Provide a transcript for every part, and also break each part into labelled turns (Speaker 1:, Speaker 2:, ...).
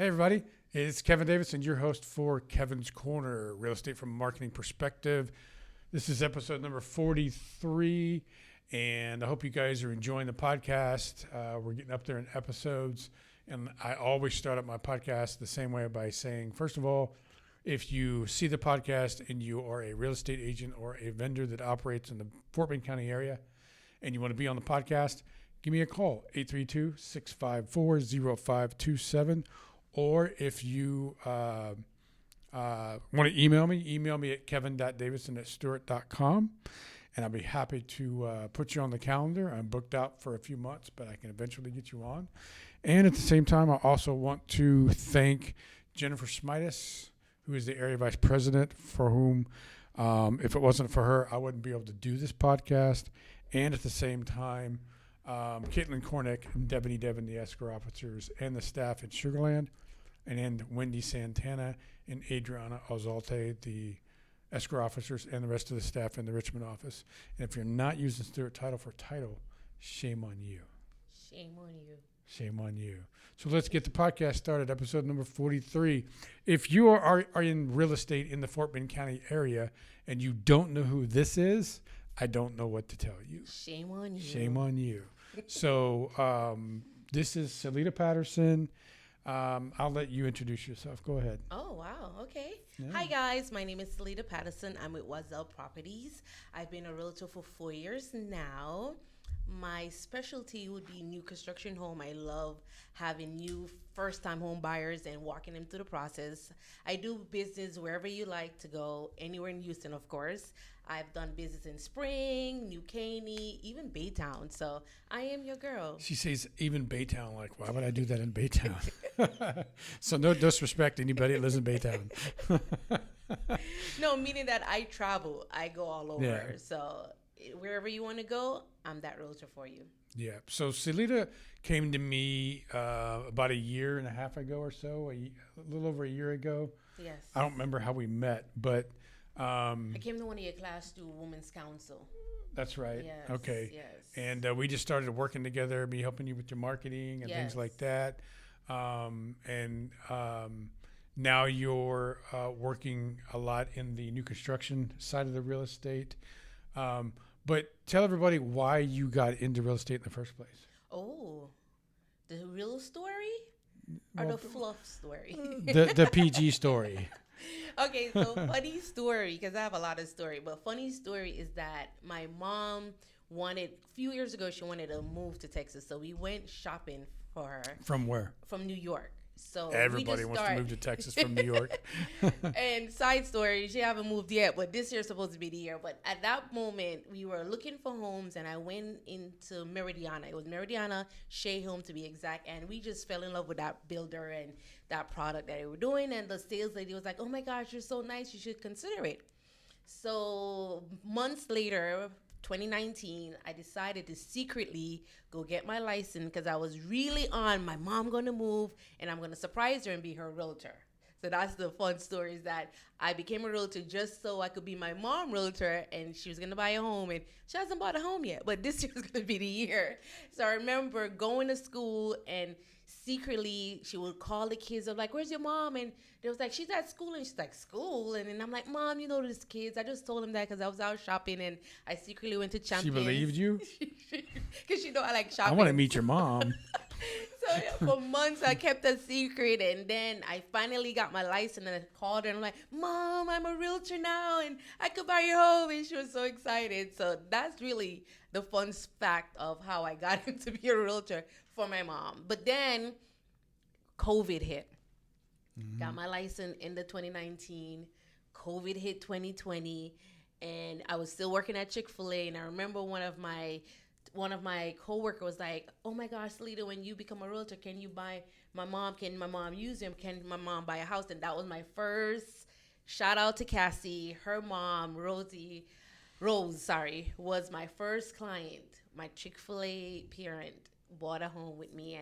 Speaker 1: Hey, everybody. It's Kevin Davidson, your host for Kevin's Corner, real estate from a marketing perspective. This is episode number 43, and I hope you guys are enjoying the podcast. We're getting up there in episodes, and I always start up my podcast the same way by saying, first of all, if you see the podcast and you are a real estate agent or a vendor that operates in the Fort Bend County area and you want to be on the podcast, give me a call, 832-654-0527. Or if you want to email me at kevin.davidson@stewart.com, and I'll be happy to put you on the calendar. I'm booked out for a few months, but I can eventually get you on. And at the same time, I also want to thank Jennifer Smitis, who is the area vice president, for whom, if it wasn't for her, I wouldn't be able to do this podcast. And at the same time, Caitlin Kornick and Devin, the escrow officers, and the staff at Sugarland, and then Wendy Santana and Adriana Ozalte, the escrow officers, and the rest of the staff in the Richmond office. And if you're not using Stewart Title for title, shame on you.
Speaker 2: Shame on you.
Speaker 1: Shame on you. So let's get the podcast started, episode number 43. If you are in real estate in the Fort Bend County area and you don't know who this is, I don't know what to tell you.
Speaker 2: Shame on you.
Speaker 1: Shame on you. So this is Saleta Patterson. I'll let you introduce yourself. Go ahead.
Speaker 2: Oh, wow. Okay.
Speaker 1: Yeah.
Speaker 2: Hi, guys. My name is Saleta Patterson. I'm with Wazell Properties. I've been a realtor for 4 years now. My specialty would be new construction home. I love having new first-time home buyers and walking them through the process. I do business wherever you like to go, anywhere in Houston, of course. I've done business in Spring, New Caney, even Baytown. So I am your girl.
Speaker 1: She says even Baytown. Like, why would I do that in Baytown? So no disrespect to anybody that lives in Baytown.
Speaker 2: No, meaning that I travel. I go all over.
Speaker 1: Yeah.
Speaker 2: So wherever you want to go, I'm that realtor for you.
Speaker 1: Yeah. So Saleta came to me about a year and a half ago or so, a little over a year ago.
Speaker 2: Yes.
Speaker 1: I don't remember how we met, but
Speaker 2: I came to one of your class to Women's Council.
Speaker 1: that's right.
Speaker 2: Yes.
Speaker 1: Okay.
Speaker 2: Yes.
Speaker 1: And we just started working together, me helping you with your marketing and things like that. Now you're working a lot in the new construction side of the real estate. But tell everybody why you got into real estate in the first place.
Speaker 2: Oh, the real story or the fluff story?
Speaker 1: The PG story.
Speaker 2: Okay, so funny story, because I have a lot of story, but funny story is that my mom a few years ago, she wanted to move to Texas. So we went shopping for her.
Speaker 1: From where?
Speaker 2: From New York. So
Speaker 1: everybody wants to move to Texas from New York.
Speaker 2: And side story, she haven't moved yet, but this year's supposed to be the year. But at that moment, we were looking for homes, and I went into Meridiana. It was Meridiana Shea Home, to be exact, and we just fell in love with that builder and that product that they were doing. And the sales lady was like, "Oh my gosh, you're so nice. You should consider it." So months later, 2019, I decided to secretly go get my license because I was really on my mom going to move and I'm going to surprise her and be her realtor. So that's the fun story, is that I became a realtor just so I could be my mom realtor, and she was going to buy a home, and she hasn't bought a home yet, but this year is going to be the year. So I remember going to school, and secretly she would call the kids. I'm like, "Where's your mom?" And they was like, "She's at school." And she's like, "School?" And then I'm like, "Mom, you know these kids." I just told them that because I was out shopping, and I secretly went to Champions.
Speaker 1: She believed you?
Speaker 2: Because she know I like shopping.
Speaker 1: I want to meet your mom.
Speaker 2: So for months I kept a secret, and then I finally got my license, and I called her and I'm like, "Mom, I'm a realtor now and I could buy your home." And she was so excited. So that's really the fun fact of how I got into be a realtor for my mom. But then COVID hit. Got my license in the 2019. COVID hit 2020, and I was still working at Chick-fil-A, and I remember one of my coworker was like, "Oh my gosh, Saleta, when you become a realtor, can you buy my mom? Can my mom use him? Can my mom buy a house?" And that was my first. Shout out to Cassie. Her mom, Rose, was my first client. My Chick-fil-A parent bought a home with me,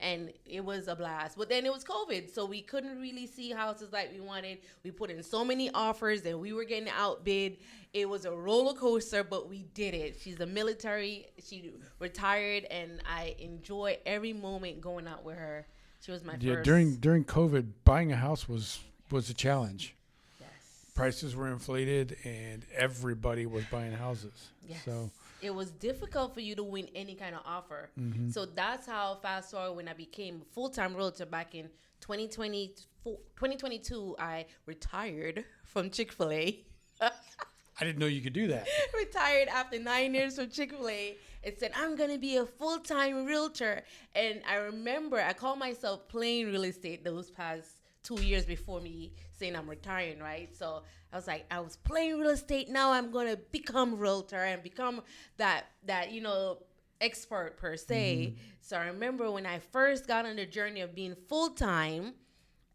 Speaker 2: and it was a blast. But then it was COVID, so we couldn't really see houses like we wanted. We put in so many offers, and we were getting outbid. It was a roller coaster, but we did it. She's a military. She retired, and I enjoy every moment going out with her. She was my
Speaker 1: Yeah,
Speaker 2: first.
Speaker 1: during COVID, buying a house was a challenge.
Speaker 2: Yes.
Speaker 1: Prices were inflated, and everybody was buying houses.
Speaker 2: Yes.
Speaker 1: So
Speaker 2: It was difficult for you to win any kind of offer.
Speaker 1: mm-hmm.
Speaker 2: So that's how fast forward when I became a full-time realtor back in 2022, I retired from Chick-fil-A.
Speaker 1: I didn't know you could do that.
Speaker 2: Retired after 9 years from Chick-fil-A and said, I'm going to be a full-time realtor. And I remember I called myself playing real estate those past 2 years before me saying I'm retiring, right? So I was like, I was playing real estate. Now I'm going to become realtor and become that expert per se.
Speaker 1: Mm-hmm.
Speaker 2: So I remember when I first got on the journey of being full-time,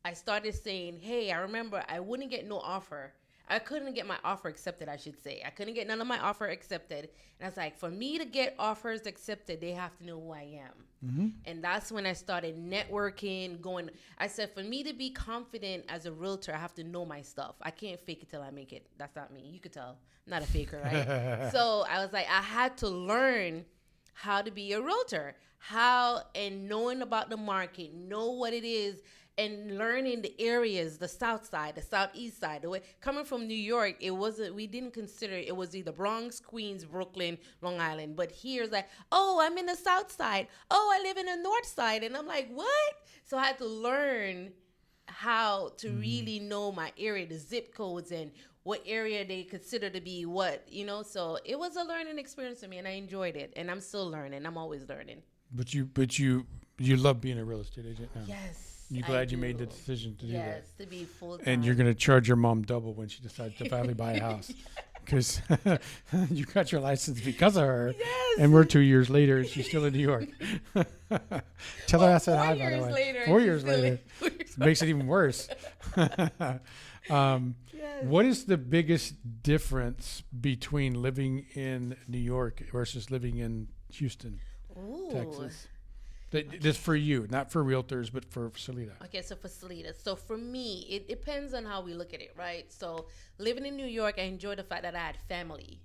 Speaker 2: I started saying, hey, I remember I wouldn't get no offer. I couldn't get my offer accepted, I should say. I couldn't get none of my offer accepted. And I was like, for me to get offers accepted, they have to know who I am.
Speaker 1: Mm-hmm.
Speaker 2: And that's when I started networking, going. I said, for me to be confident as a realtor, I have to know my stuff. I can't fake it till I make it. That's not me. You could tell. I'm not a faker, right? So I was like, I had to learn how to be a realtor, and knowing about the market, know what it is, and learning the areas, the south side, the southeast side. The way coming from New York, we didn't consider it was either Bronx, Queens, Brooklyn, Long Island. But here's like, oh, I'm in the south side. Oh, I live in the north side. And I'm like, what? So I had to learn how to really know my area, the zip codes, and what area they consider to be what, So it was a learning experience for me, and I enjoyed it. And I'm still learning. I'm always learning.
Speaker 1: But you love being a real estate agent now.
Speaker 2: Yes.
Speaker 1: You glad you made the decision to do that?
Speaker 2: Yes, to be full time.
Speaker 1: And you're going to charge your mom double when she decides to finally buy a house. Because you got your license because of her.
Speaker 2: Yes.
Speaker 1: And we're 2 years later and she's still in New York. Tell her I said hi, by the way.
Speaker 2: Later,
Speaker 1: 4 years later. Makes it even worse.
Speaker 2: Yes.
Speaker 1: What is the biggest difference between living in New York versus living in Houston,
Speaker 2: Ooh.
Speaker 1: Texas? This for you, not for realtors, but for Saleta.
Speaker 2: Okay, so for Saleta. So for me, it depends on how we look at it, right? So living in New York, I enjoy the fact that I had family.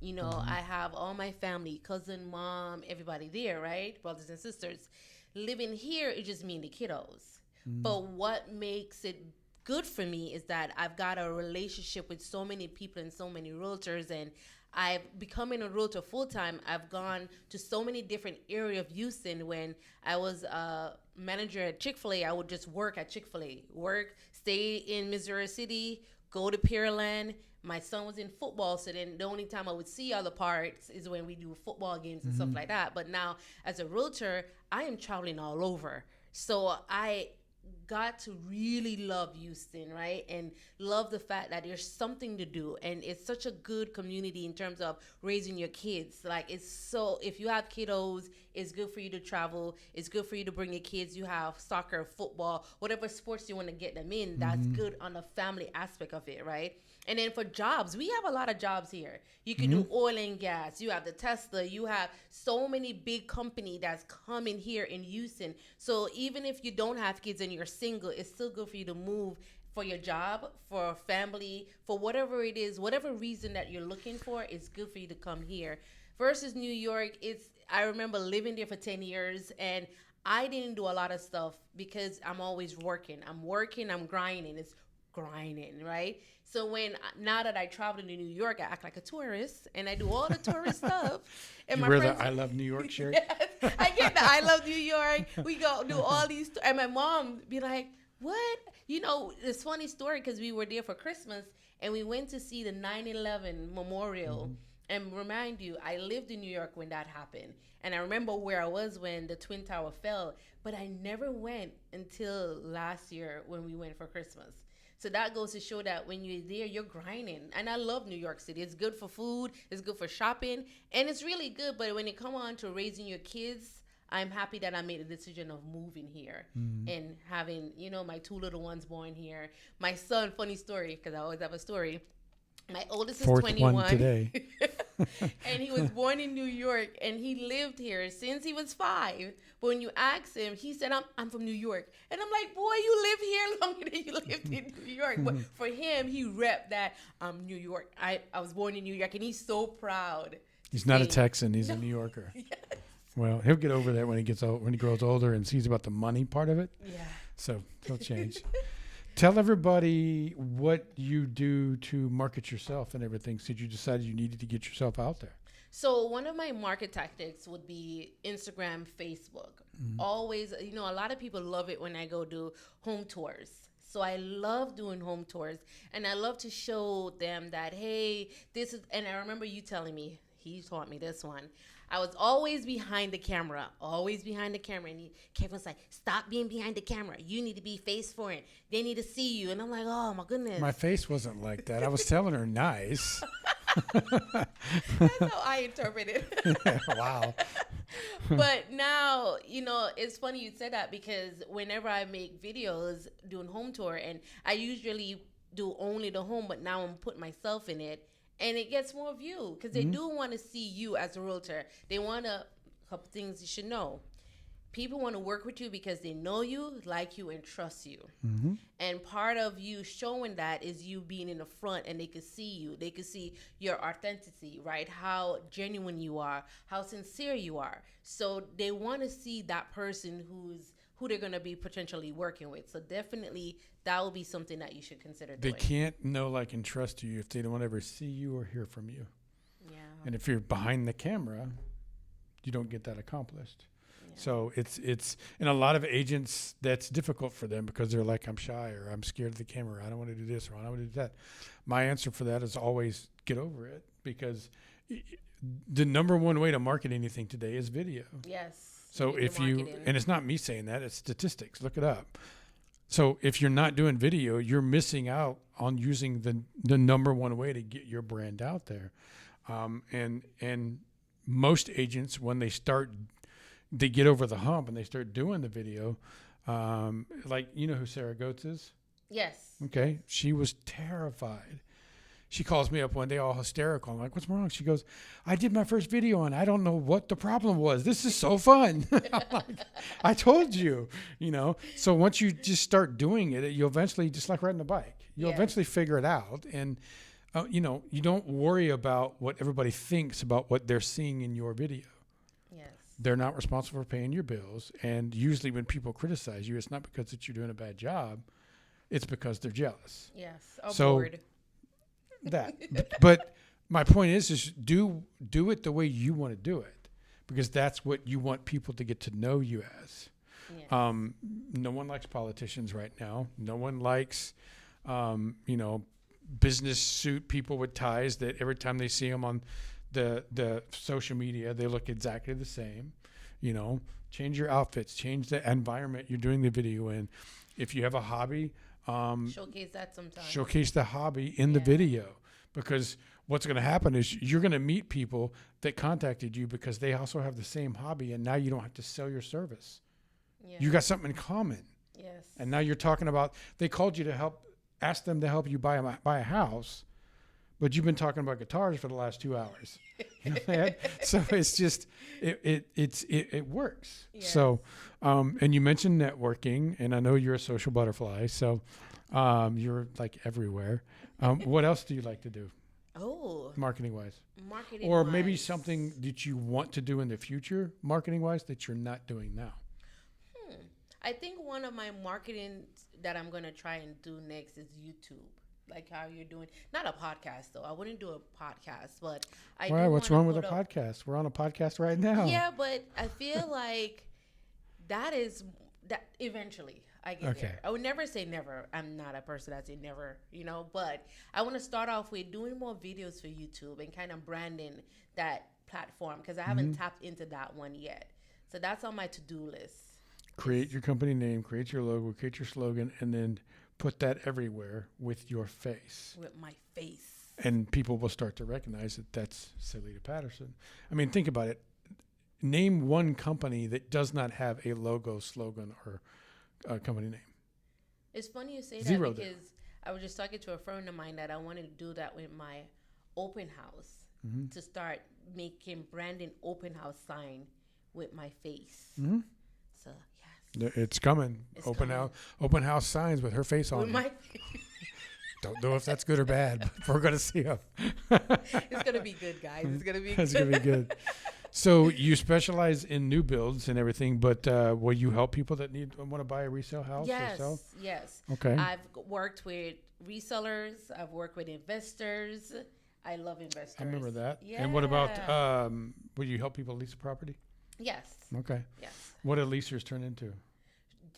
Speaker 2: I have all my family, cousin, mom, everybody there, right? Brothers and sisters. Living here, it just means the kiddos. But what makes it good for me is that I've got a relationship with so many people and so many realtors, and I've becoming a realtor full time. I've gone to so many different areas of Houston. When I was a manager at Chick-fil-A, I would just work at Chick-fil-A, stay in Missouri City, go to Pearland. My son was in football, so then the only time I would see other parts is when we do football games and stuff like that. But now, as a realtor, I am traveling all over. So I got to really love Houston, right? And love the fact that there's something to do. And it's such a good community in terms of raising your kids. Like, if you have kiddos, it's good for you to travel. It's good for you to bring your kids. You have soccer, football, whatever sports you want to get them in. That's good on the family aspect of it, right? And then for jobs, we have a lot of jobs here. You can do oil and gas. You have the Tesla. You have so many big companies that's coming here in Houston. So even if you don't have kids and you're single, it's still good for you to move for your job, for family, for whatever it is, whatever reason that you're looking for, it's good for you to come here. Versus New York, I remember living there for 10 years, and I didn't do a lot of stuff because I'm always working. I'm grinding. It's grinding, right? So now that I travel to New York, I act like a tourist and I do all the tourist stuff. And
Speaker 1: You
Speaker 2: my
Speaker 1: wear
Speaker 2: friends,
Speaker 1: the I Love New York shirt?
Speaker 2: Yes, I get the I love New York. We go do all these, and my mom be like, "What?" It's funny story because we were there for Christmas and we went to see the 9/11 memorial. And remind you, I lived in New York when that happened. And I remember where I was when the Twin Tower fell, but I never went until last year when we went for Christmas. So that goes to show that when you're there, you're grinding. And I love New York City. It's good for food. It's good for shopping. And it's really good. But when it comes on to raising your kids, I'm happy that I made the decision of moving here and having, my two little ones born here. My son, funny story, because I always have a story. My oldest is 21.
Speaker 1: One today.
Speaker 2: And he was born in New York, and he lived here since he was 5. But when you ask him, he said, I'm from New York. And I'm like, boy, you live here longer than you lived in New York. But for him, he repped that I'm New York. I was born in New York, and he's so proud.
Speaker 1: He's not a Texan. He's a New Yorker.
Speaker 2: Yes.
Speaker 1: Well, he'll get over that when he gets old, when he grows older and sees about the money part of it.
Speaker 2: Yeah.
Speaker 1: So he'll change. Tell everybody what you do to market yourself and everything since you decided you needed to get yourself out there.
Speaker 2: So one of my market tactics would be Instagram, Facebook. Always, a lot of people love it when I go do home tours. So I love doing home tours, and I love to show them that, hey, this is, and I remember you telling me, he taught me this one. I was always behind the camera, and Kevin was like, stop being behind the camera. You need to be face forward. They need to see you. And I'm like, oh my goodness.
Speaker 1: My face wasn't like that. I was telling her nice.
Speaker 2: That's how I interpret it.
Speaker 1: Wow.
Speaker 2: But now, it's funny you said that, because whenever I make videos doing home tour, and I usually do only the home, but now I'm putting myself in it, and it gets more view because they do want to see you as a realtor. They want a couple things you should know. People want to work with you because they know you, like you, and trust you.
Speaker 1: Mm-hmm.
Speaker 2: And part of you showing that is you being in the front, and they can see you. They can see your authenticity, right? How genuine you are, how sincere you are. So they want to see that person who they're going to be potentially working with. So definitely that will be something that you should consider doing.
Speaker 1: They can't know, like, and trust you if they don't ever see you or hear from you.
Speaker 2: Yeah.
Speaker 1: And if you're behind the camera, you don't get that accomplished.
Speaker 2: Yeah.
Speaker 1: So it's and a lot of agents, that's difficult for them because they're like, I'm shy, or I'm scared of the camera. I don't want to do this, or I don't want to do that. My answer for that is always get over it, because the number one way to market anything today is video.
Speaker 2: Yes.
Speaker 1: So
Speaker 2: Video
Speaker 1: if you,
Speaker 2: marketing.
Speaker 1: and it's not me saying that, it's statistics, look it up. So if you're not doing video, you're missing out on using the number one way to get your brand out there. And most agents, when they get over the hump and they start doing the video, like, you know who Sarah Goetz is?
Speaker 2: Yes.
Speaker 1: Okay. She was terrified. She calls me up one day all hysterical. I'm like, what's wrong? She goes, I did my first video and I don't know what the problem was. This is so fun. I'm like, I told you, So once you just start doing it, you'll eventually, just like riding a bike, you'll eventually figure it out. And, you don't worry about what everybody thinks about what they're seeing in your video.
Speaker 2: Yes.
Speaker 1: They're not responsible for paying your bills. And usually when people criticize you, it's not because that you're doing a bad job. It's because they're jealous.
Speaker 2: Yes.
Speaker 1: Bored. That, but my point is do it the way you want to do it, because that's what you want people to get to know you as.
Speaker 2: Yes.
Speaker 1: No one likes politicians right now. No one likes, business suit people with ties that every time they see them on the social media, they look exactly the same. Change your outfits, change the environment you're doing the video in. If you have a hobby,
Speaker 2: showcase that sometimes.
Speaker 1: Showcase the hobby in the video, because what's going to happen is you're going to meet people that contacted you because they also have the same hobby, and now you don't have to sell your service.
Speaker 2: Yeah.
Speaker 1: You got something in common.
Speaker 2: Yes.
Speaker 1: And now you're talking about, they called you to ask them to help you buy a house, but you've been talking about guitars for the last 2 hours. So it's just, it works. Yes. So, and you mentioned networking, and I know you're a social butterfly, so you're like everywhere. What else do you like to do?
Speaker 2: Oh,
Speaker 1: marketing wise,
Speaker 2: or
Speaker 1: maybe something that you want to do in the future, marketing wise, that you're not doing now.
Speaker 2: I think one of my marketing that I'm going to try and do next is YouTube. Like how you're doing, not a podcast though. I wouldn't do a podcast, but
Speaker 1: Why? What's wrong with a podcast? We're on a podcast right now.
Speaker 2: Yeah, but I feel like that eventually I get there. I would never say never. I'm not a person that say never, but I want to start off with doing more videos for YouTube and kind of branding that platform, because I haven't tapped into that one yet. So that's on my to-do list.
Speaker 1: Create your company name, create your logo, create your slogan, and then put that everywhere with your face.
Speaker 2: With my face.
Speaker 1: And people will start to recognize that that's Saleta Patterson. I mean, think about it. Name one company that does not have a logo, slogan, or company name.
Speaker 2: It's funny you say
Speaker 1: Zero
Speaker 2: that, because I was just talking to a friend of mine that I wanted to do that with my open house, to start making branding open house sign with my face.
Speaker 1: Mm-hmm.
Speaker 2: So, yes.
Speaker 1: It's coming.
Speaker 2: It's
Speaker 1: open house signs with her face on it. Don't know if that's good or bad, but we're going to see them.
Speaker 2: It's going to be good, guys. It's going to be good.
Speaker 1: It's going to be good. So you specialize in new builds and everything, but will you help people that want to buy a resale house or sell?
Speaker 2: Yes.
Speaker 1: Okay.
Speaker 2: I've worked with resellers. I've worked with investors. I love investors.
Speaker 1: I remember that.
Speaker 2: Yeah.
Speaker 1: And what about, will you help people lease a property?
Speaker 2: Yes.
Speaker 1: Okay.
Speaker 2: Yes.
Speaker 1: What do leasers turn into?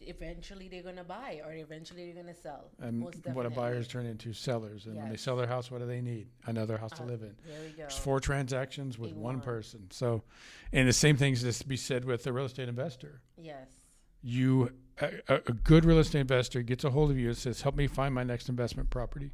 Speaker 2: Eventually they're going to buy, or eventually they're going to sell.
Speaker 1: And
Speaker 2: Most
Speaker 1: what do
Speaker 2: definitely.
Speaker 1: buyers turn into? Sellers. And when they
Speaker 2: Yes.
Speaker 1: sell their house, what do they need? Another house to live in.
Speaker 2: There we go.
Speaker 1: There's 4 transactions with
Speaker 2: In
Speaker 1: one
Speaker 2: one.
Speaker 1: person. So, and the same things to be said with the real estate investor.
Speaker 2: Yes.
Speaker 1: A good real estate investor gets a hold of you and says, help me find my next investment property.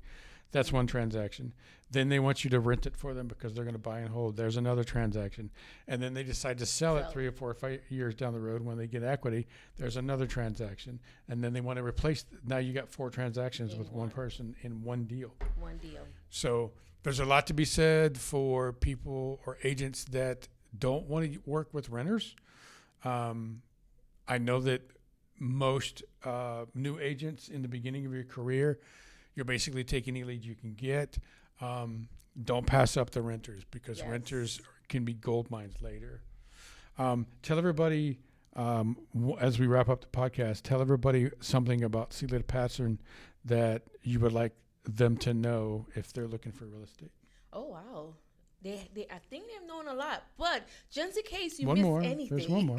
Speaker 1: That's one transaction. Then they want you to rent it for them because they're going to buy and hold. There's another transaction. And then they decide to sell it 3 or 4 or 5 years down the road when they get equity. There's another transaction. And then they want to replace. Now you got 4 transactions with one person in one deal.
Speaker 2: One deal.
Speaker 1: So there's a lot to be said for people or agents that don't want to work with renters. I know that most new agents in the beginning of your career, you're basically taking any lead you can get. Don't pass up the renters because renters can be gold mines later. Tell everybody, as we wrap up the podcast, tell everybody something about Saleta Patterson that you would like them to know if they're looking for real estate.
Speaker 2: Oh, wow. I think they've known a lot, but just in case you
Speaker 1: One
Speaker 2: miss
Speaker 1: more.
Speaker 2: anything.
Speaker 1: There's one more.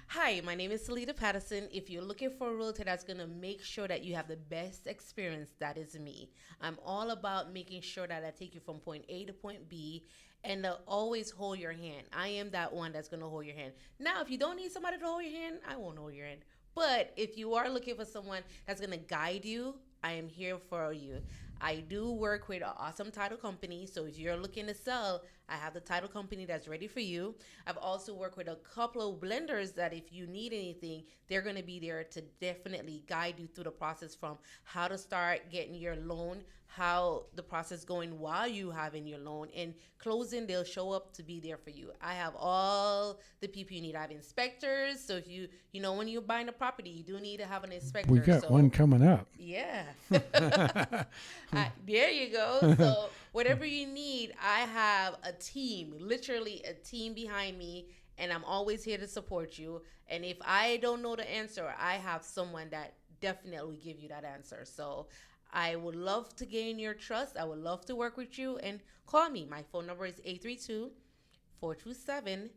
Speaker 2: Hi, my name is Saleta Patterson. If you're looking for a realtor that's going to make sure that you have the best experience, that is me. I'm all about making sure that I take you from point A to point B and always hold your hand. I am that one that's going to hold your hand. Now, if you don't need somebody to hold your hand, I won't hold your hand. But if you are looking for someone that's going to guide you, I am here for you. I do work with an awesome title company. So if you're looking to sell, I have the title company that's ready for you. I've also worked with a couple of blenders that if you need anything, they're going to be there to definitely guide you through the process from how to start getting your loan, how the process going while you having your loan, and closing, they'll show up to be there for you. I have all the people you need. I have inspectors. So if you know, when you're buying a property, you do need to have an inspector.
Speaker 1: We got one coming up.
Speaker 2: Yeah. There you go. So whatever you need, I have a team, literally a team behind me, and I'm always here to support you. And if I don't know the answer, I have someone that definitely will give you that answer. So I would love to gain your trust. I would love to work with you, and call me. My phone number is 832-427-2825.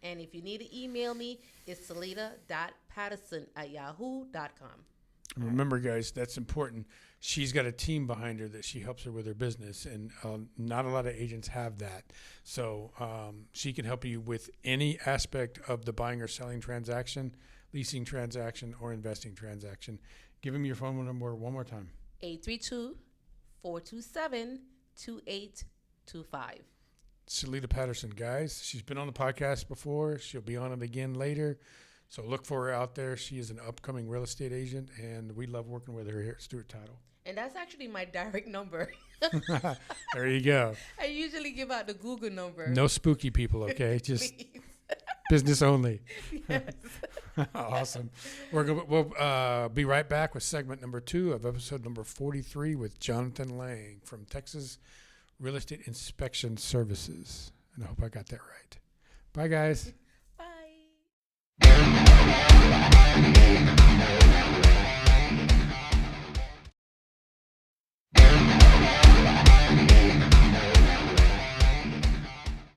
Speaker 2: And if you need to email me, it's saleta.patterson@yahoo.com.
Speaker 1: Remember, guys, that's important. She's got a team behind her that she helps her with her business, and not a lot of agents have that. So she can help you with any aspect of the buying or selling transaction, leasing transaction, or investing transaction. Give him your phone number one more time.
Speaker 2: 832-427-2825.
Speaker 1: Saleta Patterson, guys. She's been on the podcast before. She'll be on it again later. So look for her out there. She is an upcoming real estate agent, and we love working with her here at Stewart Title.
Speaker 2: And that's actually my direct number.
Speaker 1: There you go.
Speaker 2: I usually give out the Google number.
Speaker 1: No spooky people, okay? Just business only.
Speaker 2: Yes.
Speaker 1: Awesome. We'll be right back with segment number 2 of episode number 43 with Jonathan Lang from Texas Real Estate Inspection Services. And I hope I got that right. Bye, guys.
Speaker 2: Bye.